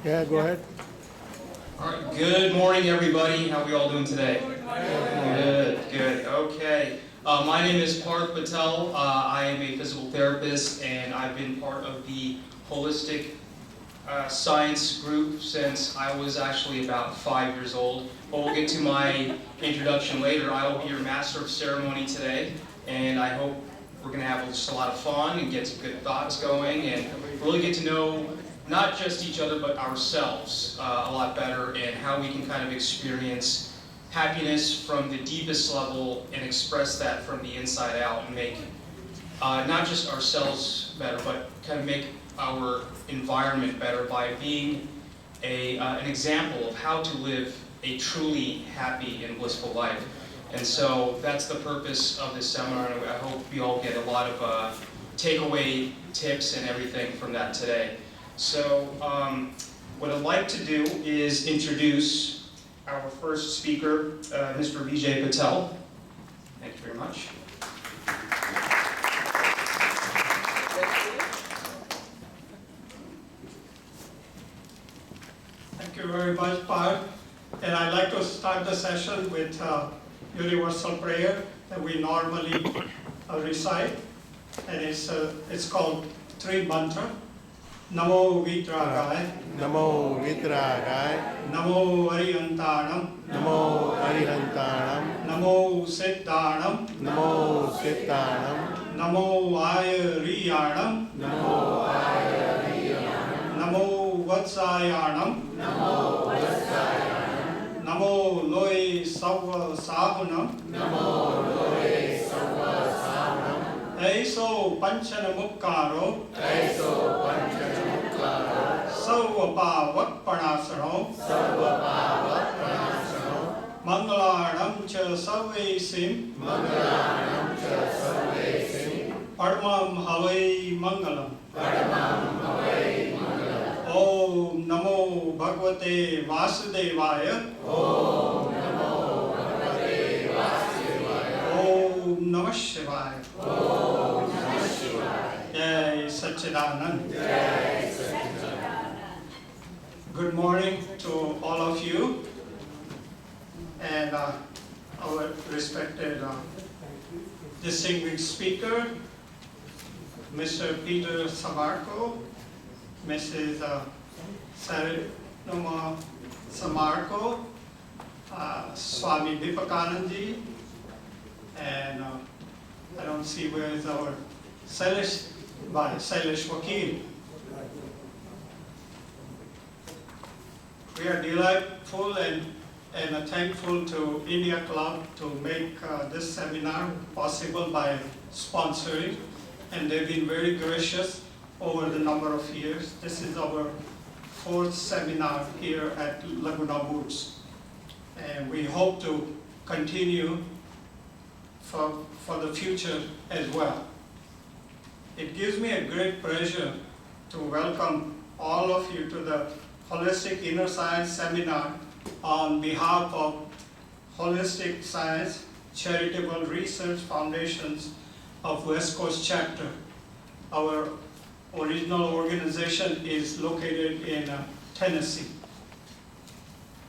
Yeah, go ahead. All right, good morning, everybody. How are we all doing today? Good. Okay. My name is Parth Patel. I am a physical therapist, and I've been part of the holistic science group since I was actually about 5 years old. But we'll get to my introduction later. I will be your master of ceremony today, and I hope we're going to have just a lot of fun and get some good thoughts going and really get to know not just each other but ourselves a lot better, and how we can kind of experience happiness from the deepest level and express that from the inside out and make not just ourselves better but kind of make our environment better by being an example of how to live a truly happy and blissful life. And so that's the purpose of this seminar, and I hope you all get a lot of takeaway tips and everything from that today. So what I'd like to do is introduce our first speaker, Mr. Vijay Patel. Thank you very much. Thank you very much, Parth. And I'd like to start the session with universal prayer that we normally recite, and it's called Three Mantra. Namo Vitragaya, Namo Vitragaya, Namo Arihantanam, Namo Arihantanam, Namo Siddhanam, Namo Siddhanam, Namo Ayariyanam, Namo Ayariyanam, Namo Vatsayanam, Namo Vasayanam, Namo Loe Sawa Sahunam, Namo Loe Sawa Sahanam, Aiso Panchanamukkaro, Aiso Panchanamukkaro, Sarva Vakpanasano, Sarva Bhava Pranasano, Mangalanam cha Sarvesim, Mangalanam cha Sarvesim, Padmam Havai Mangalam. Paramam Havai Mangalam. Om Namo Bhagavate Vasudevaya. Om Namo Bhagavate Vasudevaya. Om Namah Shivaya. Om Namah Shivaya. Jai Satchidanand. Jai Satchidanand. Good morning to all of you and our respected distinguished speaker, Mr. Peter Samarco, Mrs. Sarinoma Samarco, Swami Vipakananji, and I don't see where is our Sailesh Wakil. We are delightful and thankful to India Club to make this seminar possible by sponsoring, and they've been very gracious over the number of years. This is our 4th seminar here at Laguna Woods, and we hope to continue for the future as well. It gives me a great pleasure to welcome all of you to the Holistic Inner Science Seminar on behalf of Holistic Science Charitable Research Foundations of West Coast Chapter. Our original organization is located in Tennessee.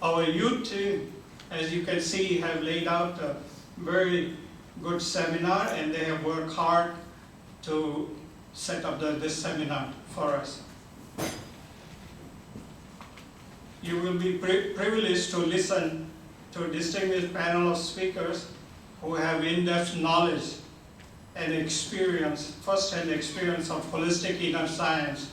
Our youth team, as you can see, have laid out a very good seminar, and they have worked hard to set up this seminar for us. You will be privileged to listen to a distinguished panel of speakers who have in-depth knowledge and experience, first-hand experience of holistic inner science.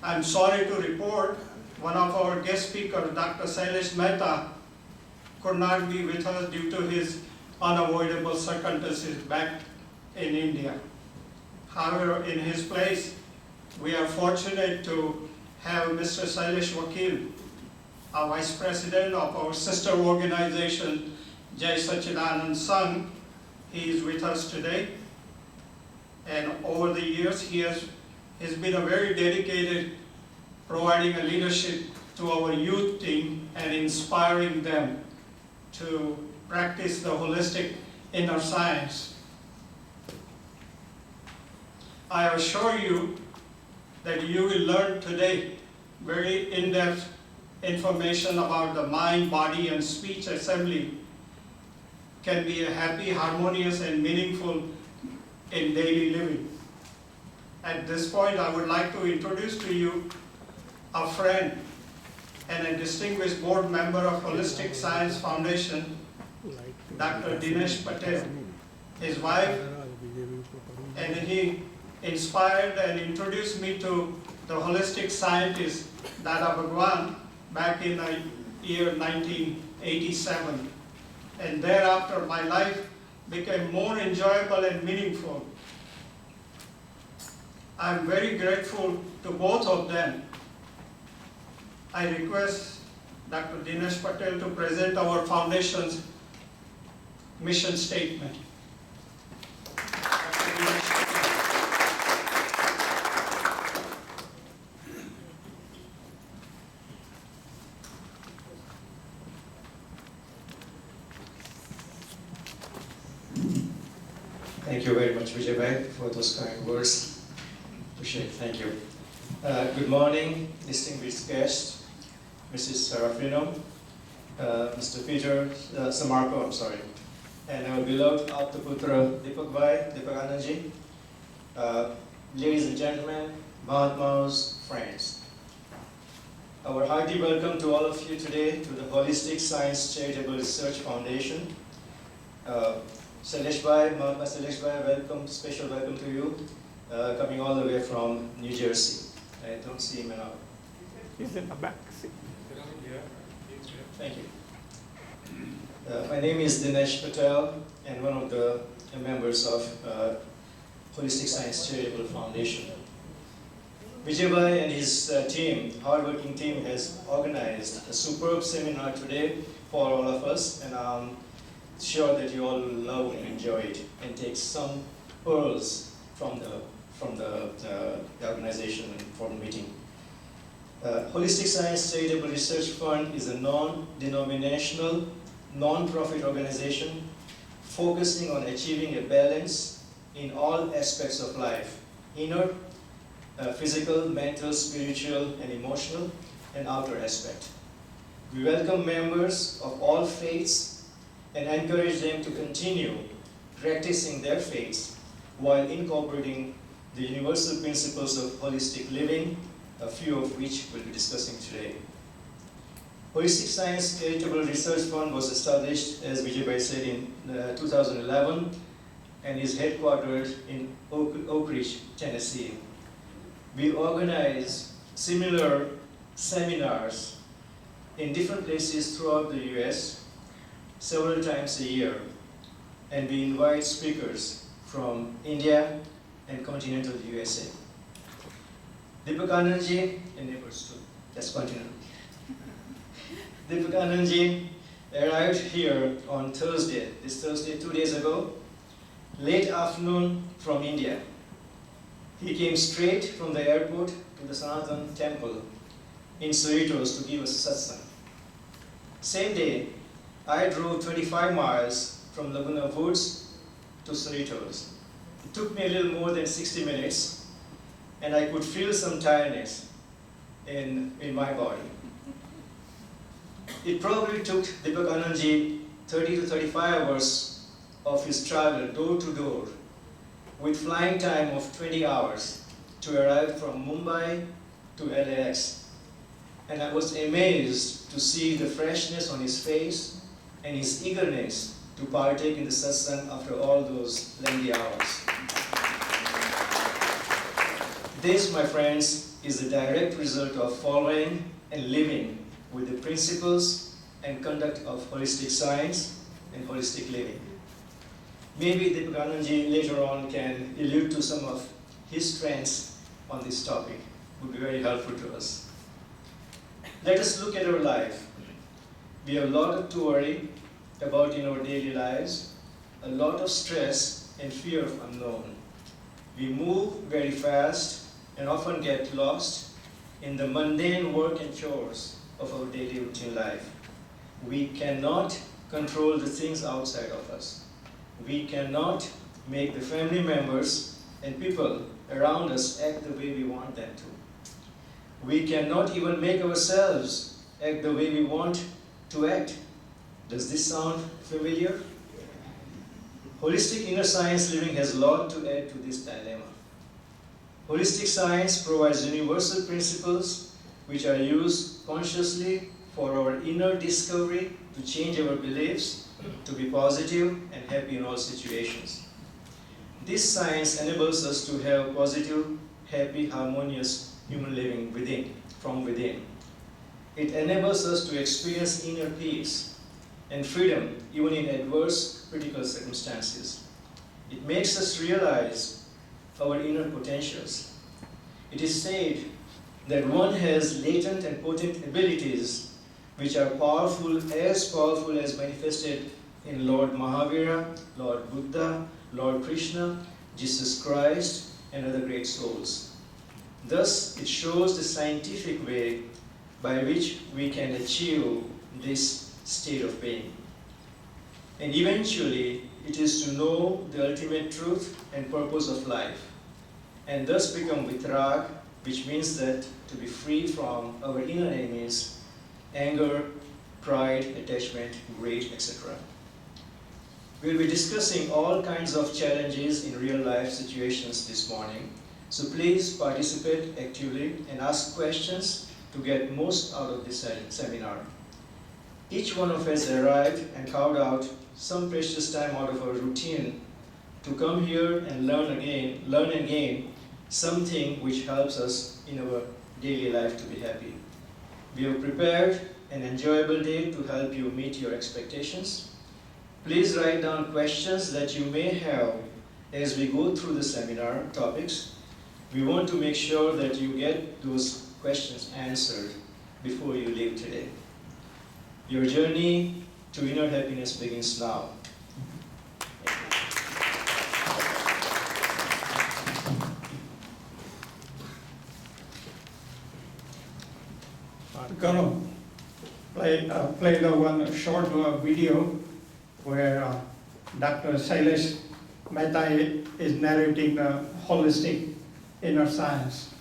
I'm sorry to report one of our guest speakers, Dr. Sailesh Mehta, could not be with us due to his unavoidable circumstances back in India. However, in his place, we are fortunate to have Mr. Sailesh Wakil, our Vice President of our sister organization, Jai Satchidanand Sangh. He is with us today. And over the years, he's been a very dedicated, providing a leadership to our youth team and inspiring them to practice the holistic inner science. I assure you that you will learn today very in-depth information about the mind, body, and speech assembly can be happy, harmonious, and meaningful in daily living. At this point, I would like to introduce to you a friend and a distinguished board member of Holistic Science Foundation, Dr. Dinesh Patel, his wife, and he inspired and introduced me to the holistic scientist Dada Bhagwan back in the year 1987. And thereafter, my life became more enjoyable and meaningful. I'm very grateful to both of them. I request Dr. Dinesh Patel to present our foundation's mission statement. Dr. Dinesh Patel. Thank you very much, Vijay Bhai, for those kind words. Appreciate it. Thank you. Good morning, distinguished guests, Mrs. Serafino, Mr. Peter Samarko, I'm sorry, and our beloved Aptaputra Deepak Bhai, Deepak Anandji, ladies and gentlemen, Mahatmas, friends. Our hearty welcome to all of you today to the Holistic Science Charitable Research Foundation. Sailesh Bhai, Mahatma Sailesh Bhai, welcome, special welcome to you, coming all the way from New Jersey. I don't see him now. He's in the back. Thank you. My name is Dinesh Patel, and one of the members of Holistic Science Charitable Foundation. Vijay Bhai and his team, hardworking team, has organized a superb seminar today for all of us, and I'm sure that you all love and enjoy it and take some pearls from the organization and from the meeting. Holistic Science Charitable Research Fund is a non-denominational, non-profit organization focusing on achieving a balance in all aspects of life: inner, physical, mental, spiritual, and emotional, and outer aspect. We welcome members of all faiths and encourage them to continue practicing their faiths while incorporating the universal principles of holistic living, a few of which we'll be discussing today. Holistic Science Charitable Research Fund was established, as Vijay Bhai said, in 2011 and is headquartered in Oak Ridge, Tennessee. We organize similar seminars in different places throughout the US several times a year, and we invite speakers from India and continental USA. Deepak Anandji, and neighbors too, that's continental. Deepak Anandji arrived here on Thursday, this Thursday, 2 days ago, late afternoon from India. He came straight from the airport to the Sanatan temple in Cerritos to give us satsang. Same day, I drove 25 miles from Laguna Woods to Cerritos. It took me a little more than 60 minutes, and I could feel some tiredness in my body. It probably took Deepak Anandji 30 to 35 hours of his travel door to door, with flying time of 20 hours to arrive from Mumbai to LAX. And I was amazed to see the freshness on his face and his eagerness to partake in the satsang after all those lengthy hours. This, my friends, is a direct result of following and living with the principles and conduct of holistic science and holistic living. Maybe Deepak Anandji later on can allude to some of his strengths on this topic. It would be very helpful to us. Let us look at our life. We have a lot to worry about in our daily lives, a lot of stress and fear of unknown. We move very fast and often get lost in the mundane work and chores of our daily routine life. We cannot control the things outside of us. We cannot make the family members and people around us act the way we want them to. We cannot even make ourselves act the way we want to act. Does this sound familiar? Holistic inner science living has a lot to add to this dilemma. Holistic science provides universal principles which are used consciously for our inner discovery to change our beliefs, to be positive and happy in all situations. This science enables us to have positive, happy, harmonious human living from within. It enables us to experience inner peace and freedom even in adverse, critical circumstances. It makes us realize our inner potentials. It is said that one has latent and potent abilities which are powerful as manifested in Lord Mahavira, Lord Buddha, Lord Krishna, Jesus Christ, and other great souls. Thus, it shows the scientific way by which we can achieve this state of being. And eventually, it is to know the ultimate truth and purpose of life, and thus become vitrag, which means that to be free from our inner enemies, anger, pride, attachment, greed, etc. We'll be discussing all kinds of challenges in real life situations this morning. So please participate actively and ask questions to get most out of this seminar. Each one of us arrived and carved out some precious time out of our routine to come here and learn and gain something which helps us in our daily life to be happy. We have prepared an enjoyable day to help you meet your expectations. Please write down questions that you may have as we go through the seminar topics. We want to make sure that you get those questions answered before you leave today. Your journey to inner happiness begins now. I'm gonna play the one short video where Dr. Shailesh Mehta is narrating the holistic inner science.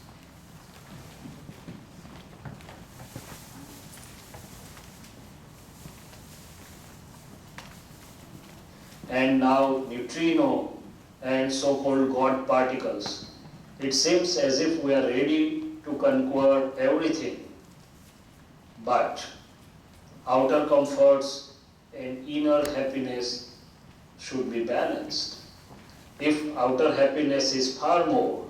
And now neutrino and so-called God particles. It seems as if we are ready to conquer everything. But outer comforts and inner happiness should be balanced. If outer happiness is far more,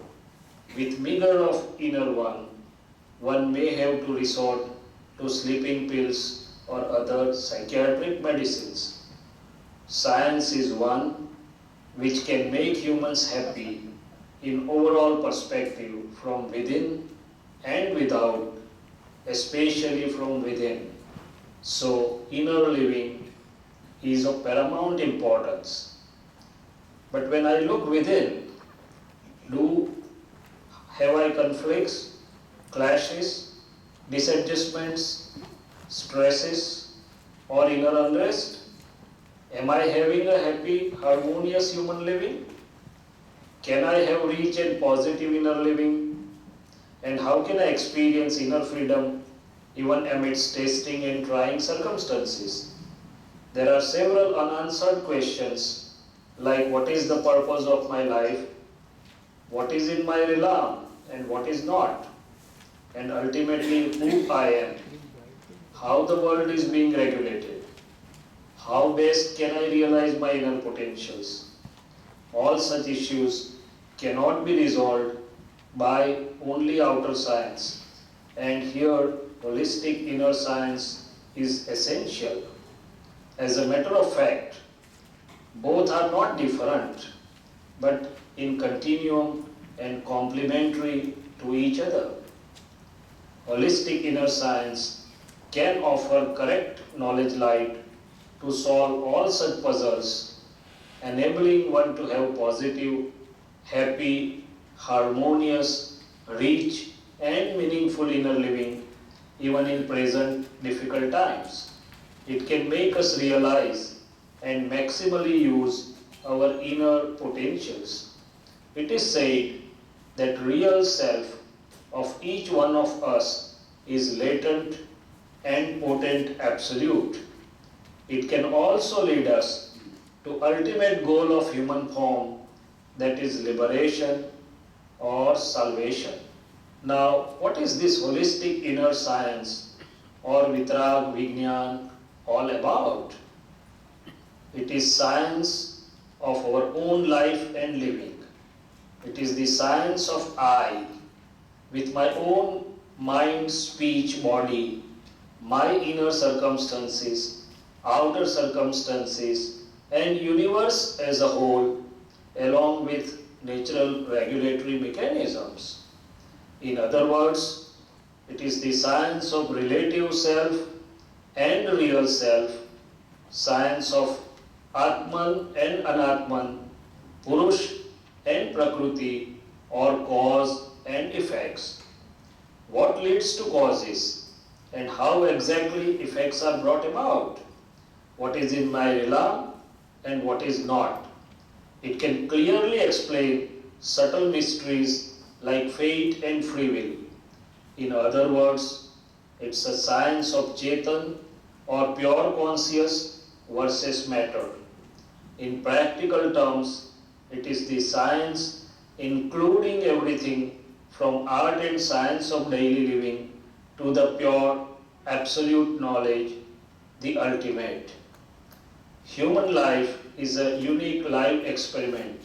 with meager of inner one may have to resort to sleeping pills or other psychiatric medicines. Science is one which can make humans happy in overall perspective from within and without, especially from within. So inner living is of paramount importance. But when I look within, have I conflicts, clashes, disadjustments, stresses, or inner unrest? Am I having a happy, harmonious human living? Can I have rich and positive inner living? And how can I experience inner freedom even amidst testing and trying circumstances? There are several unanswered questions like what is the purpose of my life, what is in my realm and what is not, and ultimately who I am, how the world is being regulated, how best can I realize my inner potentials. All such issues cannot be resolved by only outer science, and here holistic inner science is essential. As a matter of fact, both are not different, but in continuum and complementary to each other. Holistic inner science can offer correct knowledge light to solve all such puzzles, enabling one to have positive, happy, harmonious, rich, and meaningful inner living even in present difficult times. It can make us realize and maximally use our inner potentials. It is said that real self of each one of us is latent and potent absolute. It can also lead us to ultimate goal of human form, that is liberation or salvation. Now, what is this holistic inner science or Vitrag Vignan all about? It is science of our own life and living. It is the science of I, with my own mind, speech, body, my inner circumstances, outer circumstances, and universe as a whole, along with natural regulatory mechanisms. In other words, it is the science of relative self and real self, science of Atman and Anatman, Purush and Prakriti, or cause and effects. What leads to causes and how exactly effects are brought about? What is in my realm and what is not? It can clearly explain subtle mysteries like fate and free will. In other words, it's a science of Chetan or pure conscious versus matter. In practical terms, it is the science including everything from art and science of daily living to the pure absolute knowledge, the ultimate. Human life is a unique life experiment.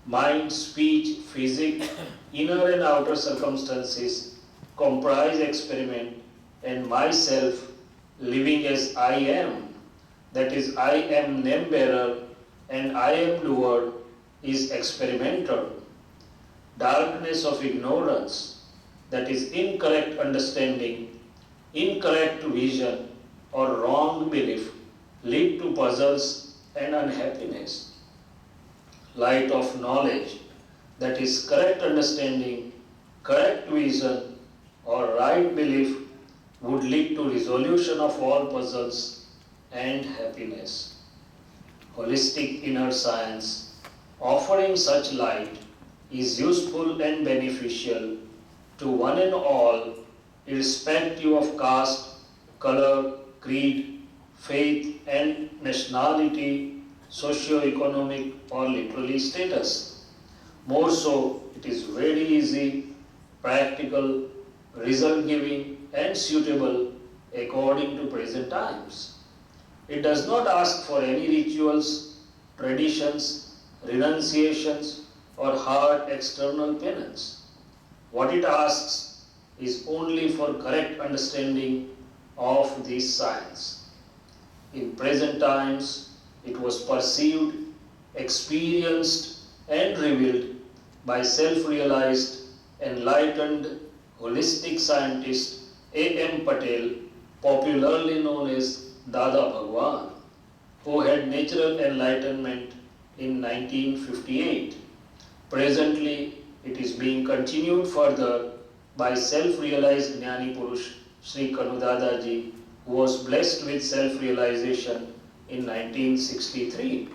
Mind, speech, physics, inner and outer circumstances comprise experiment, and myself living as I am, that is I am name bearer and I am doer, is experimental. Darkness of ignorance, that is incorrect understanding, incorrect vision or wrong belief, lead to puzzles and unhappiness. Light of knowledge, that is correct understanding, correct vision or right belief, would lead to resolution of all puzzles and happiness. Holistic inner science, offering such light, is useful and beneficial to one and all, irrespective of caste, color, creed, faith and nationality, socio-economic or literary status. More so, it is very easy, practical, result-giving and suitable according to present times. It does not ask for any rituals, traditions, renunciations or hard external penance. What it asks is only for correct understanding of this science. In present times, it was perceived, experienced and revealed by self-realized, enlightened, holistic scientist A.M. Patel, popularly known as Dada Bhagwan, who had natural enlightenment in 1958. Presently, it is being continued further by self-realized Jnani Purush Sri Kanu Dadaji, who was blessed with self-realization in 1963.